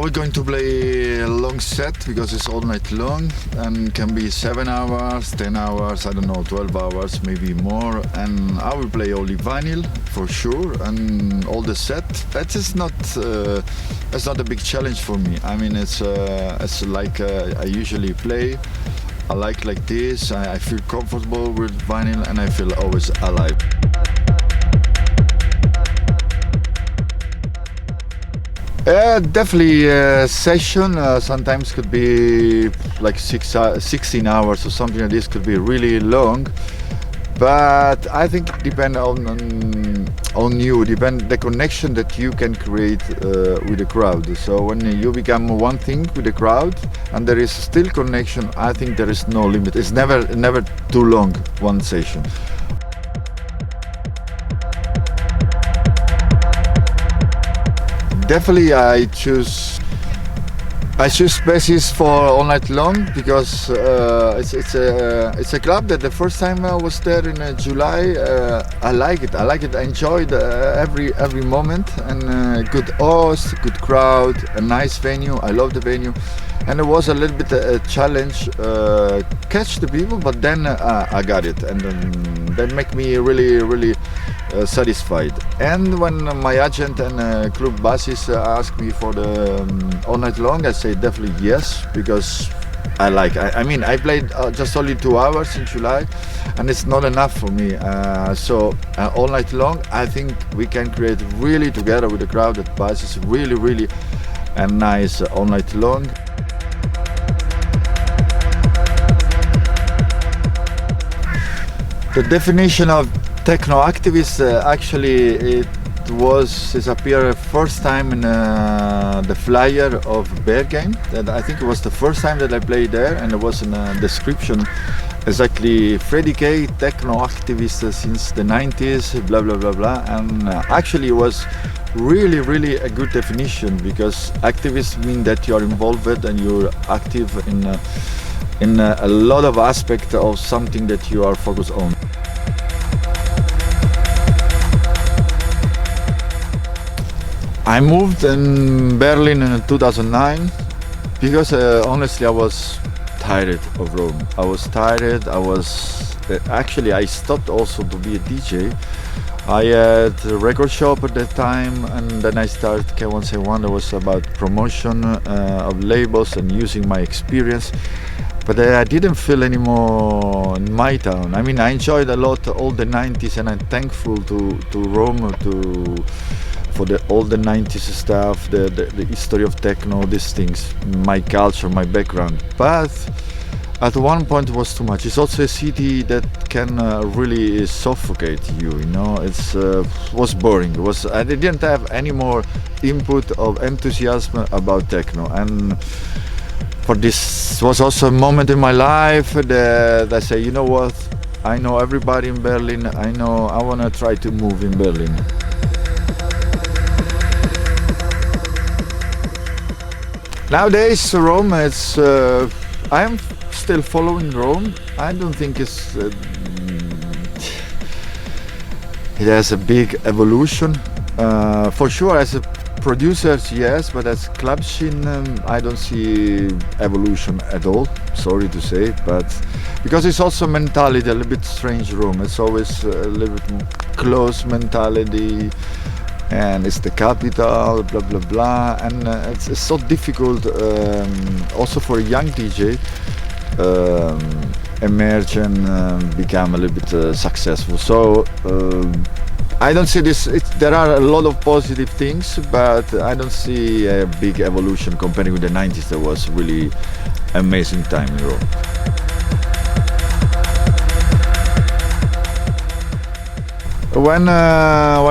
we're going to play a long set because it's all night long and can be 7 hours, 10 hours, I don't know, 12 hours, maybe more. And I will play only vinyl for sure, and all the set. That's not a big challenge for me. I mean, it's like I usually play. I like this. I feel comfortable with vinyl, and I feel always alive. Definitely session sometimes could be like 16 hours or something like this, could be really long, but I think depend on you, depend the connection that you can create with the crowd. So when you become one thing with the crowd and there is still connection, I think there is no limit. It's never too long, one session. Definitely I choose spaces for all night long because it's a club that the first time I was there in July, I like it. I enjoyed every moment, and good host, good crowd, a nice venue. I love the venue, and it was a little bit a challenge catch the people, but then I got it, and that make me really satisfied. And when my agent and club bosses ask me for the all night long, I say definitely yes, because I like. I mean, I played just only 2 hours in July, and it's not enough for me. So all night long, I think we can create really together with the crowd that passes really a nice all night long. The definition of techno activist actually it appeared first time in the flyer of Bear Game. That I think it was the first time that I played there, and there was a description exactly Freddy K, techno activist since the 90s, blah blah blah blah. And actually it was really a good definition, because activists mean that you are involved and you're active in a lot of aspects of something that you are focused on. I moved in Berlin in 2009 because honestly I was tired of Rome. I was tired. Actually I stopped also to be a DJ. I had a record shop at that time, and then I started K171. It was about promotion of labels and using my experience. But I didn't feel anymore in my town. I mean, I enjoyed a lot all the 90s, and I'm thankful to Rome for all the 90s stuff, the history of techno, these things, my culture, my background. But at one point it was too much. It's also a city that can really suffocate you, you know. It was boring. I didn't have any more input of enthusiasm about techno. And for this was also a moment in my life that I say, you know what, I know everybody in Berlin, I want to try to move in Berlin. Nowadays Rome, I am still following Rome. I don't think it has a big evolution. For sure as a producers, yes, but as club scene, I don't see evolution at all. Sorry to say, but because it's also mentality a little bit strange. Rome, it's always a little bit close mentality, and it's the capital, blah blah blah, and it's so difficult also for a young DJ emerge and become a little bit successful. So I don't see this. There are a lot of positive things, but I don't see a big evolution comparing with the 90s. That was really amazing time in Rome. When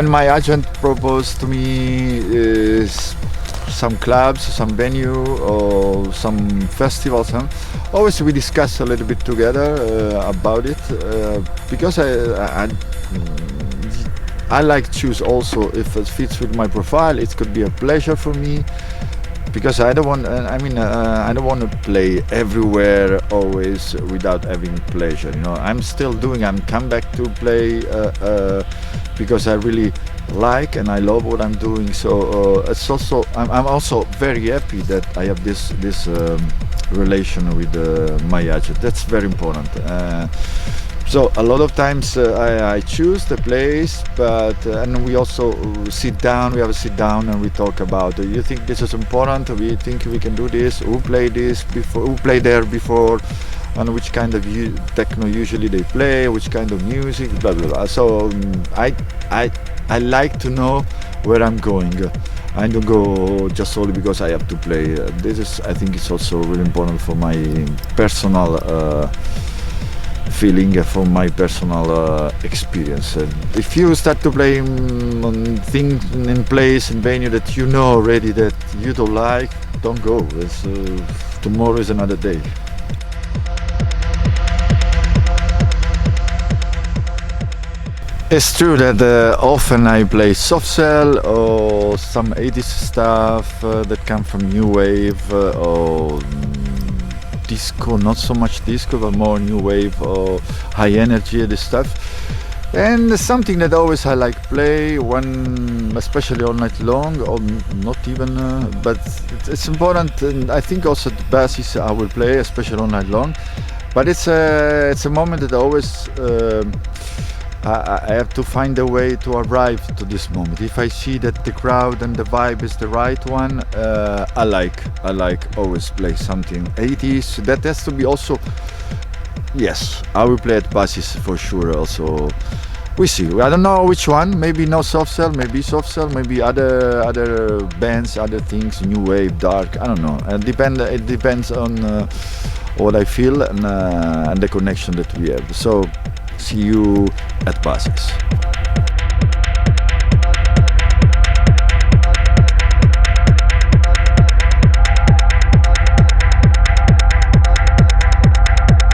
my agent proposed to me some clubs, some venue, or some festivals, always we discuss a little bit together about it, because I like choose also if it fits with my profile. It could be a pleasure for me, because I don't want. I don't want to play everywhere always without having pleasure. You know, I'm still doing. I'm come back to play because I really like and I love what I'm doing. So it's also. I'm also very happy that I have this relation with my agent. That's very important. So a lot of times I choose the place, but and we also sit down. We have a sit down and we talk about. You think this is important? We think we can do this. Who played this before? Who played there before? And which kind of techno usually they play? Which kind of music? Blah blah blah. So I like to know where I'm going. I don't go just only because I have to play. This is, I think, it's also really important for my personal. Feeling from my personal experience. If you start to play on things in place in venue that you know already that you don't like, don't go. Tomorrow is another day. It's true that often I play soft cell or some 80s stuff that come from new wave or disco, not so much disco, but more new wave or high energy, this stuff. And something that always I like play, one especially all night long, or not even, but it's important. And I think also the bass I will play, especially all night long. But it's a moment that always I have to find a way to arrive to this moment. If I see that the crowd and the vibe is the right one, I like always play something 80s. That has to be also. Yes, I will play at Basis for sure. Also, we see. I don't know which one. Maybe no soft cell. Maybe soft cell. Maybe other bands, other things. New wave, dark. I don't know. It depends on what I feel and the connection that we have. So. See you at Basis.